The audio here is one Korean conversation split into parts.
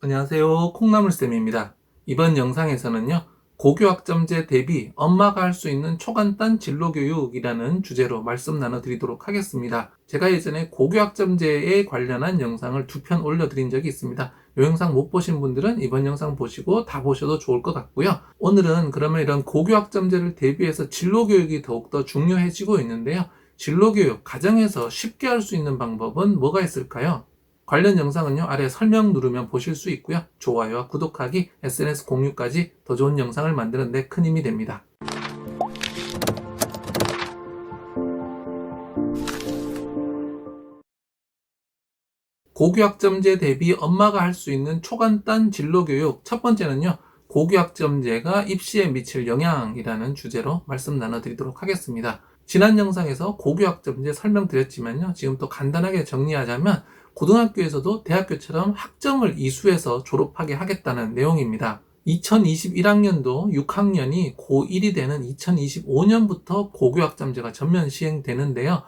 안녕하세요. 콩나물쌤입니다. 이번 영상에서는요, 고교학점제 대비 엄마가 할 수 있는 초간단 진로교육이라는 주제로 말씀 나눠드리도록 하겠습니다. 제가 예전에 고교학점제에 관련한 영상을 2편 올려드린 적이 있습니다. 이 영상 못 보신 분들은 이번 영상 보시고 다 보셔도 좋을 것 같고요. 오늘은 그러면 이런 고교학점제를 대비해서 진로교육이 더욱더 중요해지고 있는데요. 진로교육, 가정에서 쉽게 할 수 있는 방법은 뭐가 있을까요? 관련 영상은요, 아래 설명 누르면 보실 수 있고요. 좋아요와 구독하기, SNS 공유까지 더 좋은 영상을 만드는 데 큰 힘이 됩니다. 고교학점제 대비 엄마가 할 수 있는 초간단 진로교육. 첫 번째는요, 고교학점제가 입시에 미칠 영향이라는 주제로 말씀 나눠드리도록 하겠습니다. 지난 영상에서 고교학점제 설명드렸지만요, 지금 또 간단하게 정리하자면 고등학교에서도 대학교처럼 학점을 이수해서 졸업하게 하겠다는 내용입니다. 2021학년도 6학년이 고1이 되는 2025년부터 고교학점제가 전면 시행되는데요.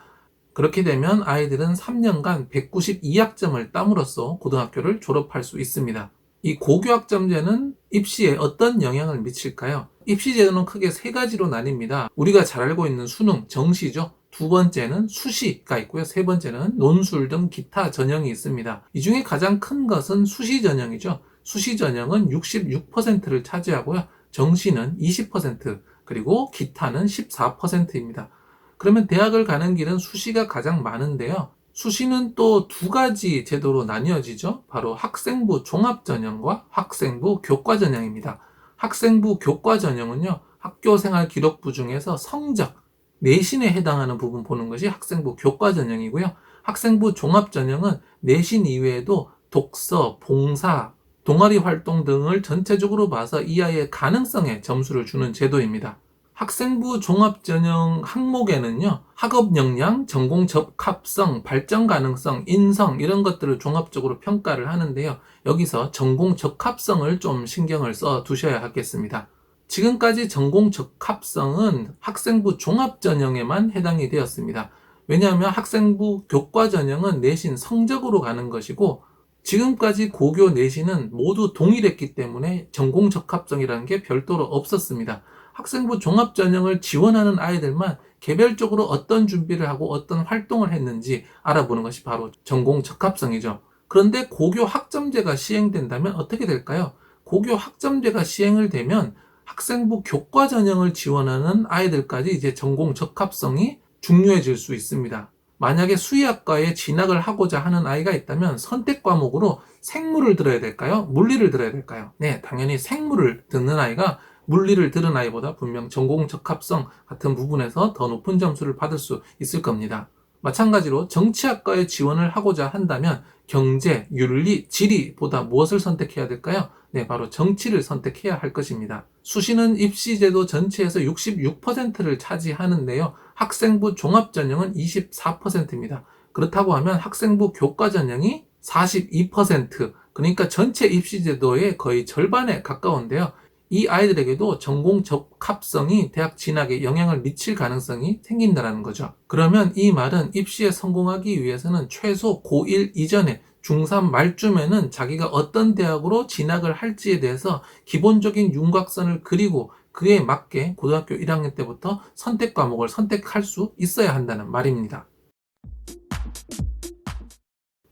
그렇게 되면 아이들은 3년간 192학점을 땀으로써 고등학교를 졸업할 수 있습니다. 이 고교학점제는 입시에 어떤 영향을 미칠까요? 입시제도는 크게 3가지로 나뉩니다. 우리가 잘 알고 있는 수능, 정시죠. 두 번째는 수시가 있고요. 세 번째는 논술 등 기타 전형이 있습니다. 이 중에 가장 큰 것은 수시 전형이죠. 수시 전형은 66%를 차지하고요. 정시는 20%, 그리고 기타는 14%입니다. 그러면 대학을 가는 길은 수시가 가장 많은데요. 수시는 또 2가지 제도로 나뉘어지죠. 바로 학생부 종합전형과 학생부 교과전형입니다. 학생부 교과전형은요, 학교생활 기록부 중에서 성적, 내신에 해당하는 부분 보는 것이 학생부 교과전형이고요. 학생부 종합전형은 내신 이외에도 독서, 봉사, 동아리 활동 등을 전체적으로 봐서 이 아이의 가능성에 점수를 주는 제도입니다. 학생부 종합전형 항목에는요, 학업 역량, 전공 적합성, 발전 가능성, 인성 이런 것들을 종합적으로 평가를 하는데요. 여기서 전공 적합성을 좀 신경을 써 두셔야 하겠습니다. 지금까지 전공 적합성은 학생부 종합전형에만 해당이 되었습니다. 왜냐하면 학생부 교과전형은 내신 성적으로 가는 것이고, 지금까지 고교 내신은 모두 동일했기 때문에 전공 적합성이라는 게 별도로 없었습니다. 학생부 종합전형을 지원하는 아이들만 개별적으로 어떤 준비를 하고 어떤 활동을 했는지 알아보는 것이 바로 전공 적합성이죠. 그런데 고교 학점제가 시행된다면 어떻게 될까요? 고교 학점제가 시행을 되면 학생부 교과 전형을 지원하는 아이들까지 이제 전공 적합성이 중요해질 수 있습니다. 만약에 수의학과에 진학을 하고자 하는 아이가 있다면 선택 과목으로 생물을 들어야 될까요? 물리를 들어야 될까요? 네, 당연히 생물을 듣는 아이가 물리를 들은 아이보다 분명 전공 적합성 같은 부분에서 더 높은 점수를 받을 수 있을 겁니다. 마찬가지로 정치학과에 지원을 하고자 한다면 경제, 윤리, 지리보다 무엇을 선택해야 될까요? 네, 바로 정치를 선택해야 할 것입니다. 수시는 입시제도 전체에서 66%를 차지하는데요. 학생부 종합전형은 24%입니다. 그렇다고 하면 학생부 교과전형이 42%, 그러니까 전체 입시제도의 거의 절반에 가까운데요. 이 아이들에게도 전공 적합성이 대학 진학에 영향을 미칠 가능성이 생긴다는 거죠. 그러면 이 말은 입시에 성공하기 위해서는 최소 고1 이전에 중3 말쯤에는 자기가 어떤 대학으로 진학을 할지에 대해서 기본적인 윤곽선을 그리고 그에 맞게 고등학교 1학년 때부터 선택 과목을 선택할 수 있어야 한다는 말입니다.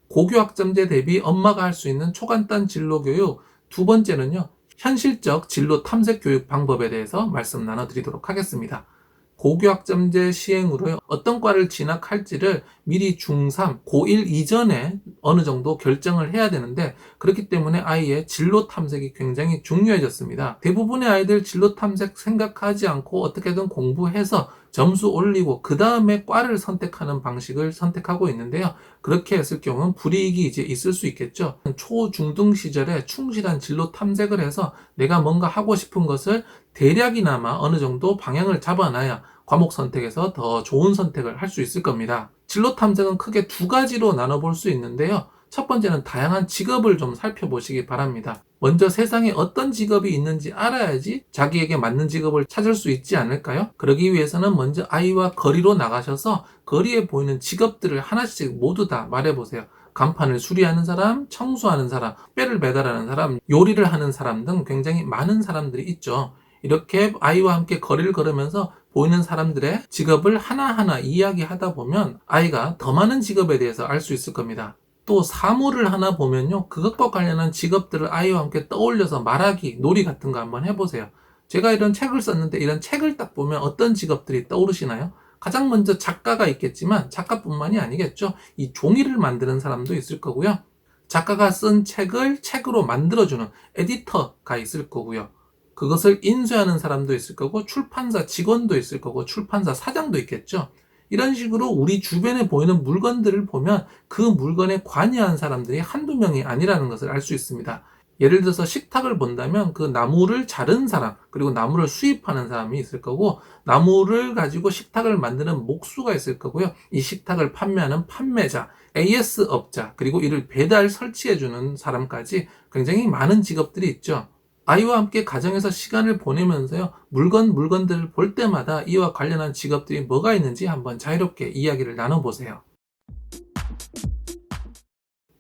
고교학점제 대비 엄마가 할 수 있는 초간단 진로교육, 두 번째는요, 현실적 진로 탐색 교육 방법에 대해서 말씀 나눠드리도록 하겠습니다. 고교학점제 시행으로 어떤 과를 진학할지를 미리 중3, 고1 이전에 어느 정도 결정을 해야 되는데, 그렇기 때문에 아이의 진로 탐색이 굉장히 중요해졌습니다. 대부분의 아이들 진로 탐색 생각하지 않고 어떻게든 공부해서 점수 올리고 그 다음에 과를 선택하는 방식을 선택하고 있는데요. 그렇게 했을 경우는 불이익이 이제 있을 수 있겠죠. 초, 중등 시절에 충실한 진로 탐색을 해서 내가 뭔가 하고 싶은 것을 대략이나마 어느 정도 방향을 잡아놔야 과목 선택에서 더 좋은 선택을 할 수 있을 겁니다. 진로 탐색은 크게 2가지로 나눠볼 수 있는데요. 첫 번째는 다양한 직업을 좀 살펴보시기 바랍니다. 먼저 세상에 어떤 직업이 있는지 알아야지 자기에게 맞는 직업을 찾을 수 있지 않을까요? 그러기 위해서는 먼저 아이와 거리로 나가셔서 거리에 보이는 직업들을 하나씩 모두 다 말해보세요. 간판을 수리하는 사람, 청소하는 사람, 빼를 배달하는 사람, 요리를 하는 사람 등 굉장히 많은 사람들이 있죠. 이렇게 아이와 함께 거리를 걸으면서 보이는 사람들의 직업을 하나하나 이야기하다 보면 아이가 더 많은 직업에 대해서 알 수 있을 겁니다. 또 사물을 하나 보면요, 그것과 관련한 직업들을 아이와 함께 떠올려서 말하기, 놀이 같은 거 한번 해보세요. 제가 이런 책을 썼는데 이런 책을 딱 보면 어떤 직업들이 떠오르시나요? 가장 먼저 작가가 있겠지만 작가뿐만이 아니겠죠. 이 종이를 만드는 사람도 있을 거고요. 작가가 쓴 책을 책으로 만들어주는 에디터가 있을 거고요. 그것을 인쇄하는 사람도 있을 거고, 출판사 직원도 있을 거고, 출판사 사장도 있겠죠. 이런 식으로 우리 주변에 보이는 물건들을 보면 그 물건에 관여한 사람들이 한두 명이 아니라는 것을 알 수 있습니다. 예를 들어서 식탁을 본다면 그 나무를 자른 사람, 그리고 나무를 수입하는 사람이 있을 거고, 나무를 가지고 식탁을 만드는 목수가 있을 거고요. 이 식탁을 판매하는 판매자, AS 업자, 그리고 이를 배달 설치해주는 사람까지 굉장히 많은 직업들이 있죠. 아이와 함께 가정에서 시간을 보내면서요, 물건들을 볼 때마다 이와 관련한 직업들이 뭐가 있는지 한번 자유롭게 이야기를 나눠보세요.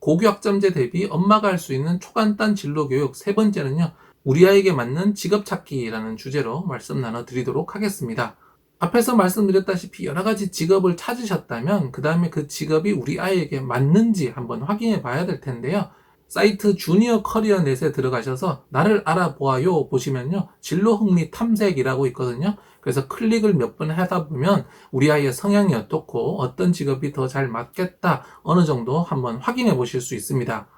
고교학점제 대비 엄마가 할 수 있는 초간단 진로교육 세 번째는요, 우리 아이에게 맞는 직업 찾기라는 주제로 말씀 나눠드리도록 하겠습니다. 앞에서 말씀드렸다시피 여러 가지 직업을 찾으셨다면 그 다음에 그 직업이 우리 아이에게 맞는지 한번 확인해 봐야 될 텐데요. 사이트 주니어 커리어 넷에 들어가셔서 나를 알아보아요 보시면요, 진로 흥미 탐색이라고 있거든요. 그래서 클릭을 몇 번 하다 보면 우리 아이의 성향이 어떻고 어떤 직업이 더 잘 맞겠다 어느 정도 한번 확인해 보실 수 있습니다.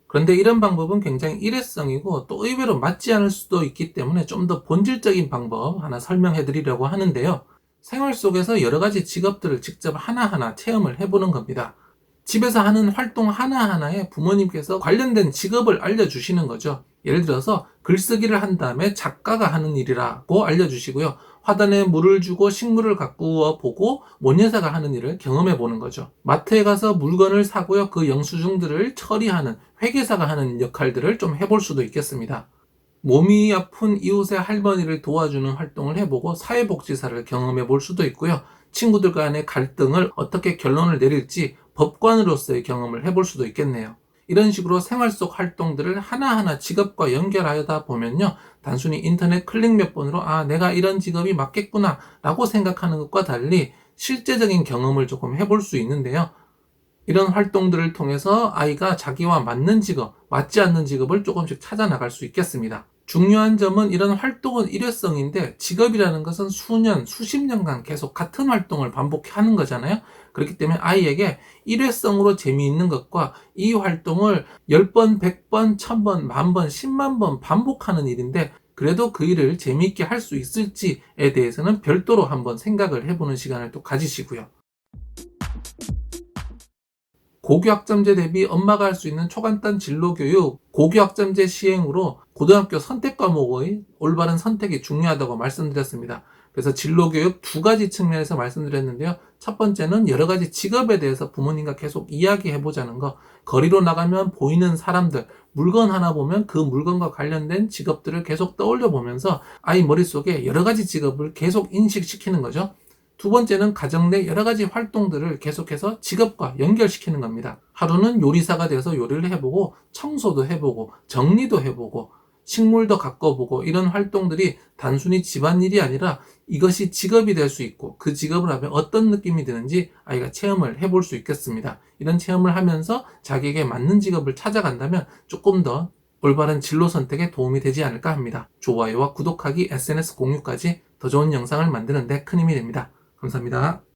그런데 이런 방법은 굉장히 일회성이고 또 의외로 맞지 않을 수도 있기 때문에 좀 더 본질적인 방법 하나 설명해 드리려고 하는데요. 생활 속에서 여러 가지 직업들을 직접 하나하나 체험을 해보는 겁니다. 집에서 하는 활동 하나하나에 부모님께서 관련된 직업을 알려주시는 거죠. 예를 들어서 글쓰기를 한 다음에 작가가 하는 일이라고 알려주시고요. 화단에 물을 주고 식물을 가꾸어 보고 모녀사가 하는 일을 경험해 보는 거죠. 마트에 가서 물건을 사고요. 그 영수증들을 처리하는 회계사가 하는 역할들을 좀 해볼 수도 있겠습니다. 몸이 아픈 이웃의 할머니를 도와주는 활동을 해보고 사회복지사를 경험해 볼 수도 있고요. 친구들 간의 갈등을 어떻게 결론을 내릴지 법관으로서의 경험을 해볼 수도 있겠네요. 이런 식으로 생활 속 활동들을 하나하나 직업과 연결하다 보면요, 단순히 인터넷 클릭 몇 번으로 내가 이런 직업이 맞겠구나 라고 생각하는 것과 달리 실제적인 경험을 조금 해볼 수 있는데요. 이런 활동들을 통해서 아이가 자기와 맞는 직업, 맞지 않는 직업을 조금씩 찾아 나갈 수 있겠습니다. 중요한 점은 이런 활동은 일회성인데 직업이라는 것은 수년, 수십 년간 계속 같은 활동을 반복하는 거잖아요. 그렇기 때문에 아이에게 일회성으로 재미있는 것과 이 활동을 10번, 100번, 1000번, 10,000번, 10만 번 반복하는 일인데 그래도 그 일을 재미있게 할 수 있을지에 대해서는 별도로 한번 생각을 해보는 시간을 또 가지시고요. 고교학점제 대비 엄마가 할 수 있는 초간단 진로교육, 고교학점제 시행으로 고등학교 선택 과목의 올바른 선택이 중요하다고 말씀드렸습니다. 그래서 진로교육 두 가지 측면에서 말씀드렸는데요. 첫 번째는 여러 가지 직업에 대해서 부모님과 계속 이야기해보자는 거, 거리로 나가면 보이는 사람들, 물건 하나 보면 그 물건과 관련된 직업들을 계속 떠올려 보면서 아이 머릿속에 여러 가지 직업을 계속 인식시키는 거죠. 두 번째는 가정 내 여러 가지 활동들을 계속해서 직업과 연결시키는 겁니다. 하루는 요리사가 되어서 요리를 해보고 청소도 해보고 정리도 해보고 식물도 가꿔보고 이런 활동들이 단순히 집안일이 아니라 이것이 직업이 될 수 있고 그 직업을 하면 어떤 느낌이 드는지 아이가 체험을 해볼 수 있겠습니다. 이런 체험을 하면서 자기에게 맞는 직업을 찾아간다면 조금 더 올바른 진로 선택에 도움이 되지 않을까 합니다. 좋아요와 구독하기, SNS 공유까지 더 좋은 영상을 만드는 데 큰 힘이 됩니다. 감사합니다.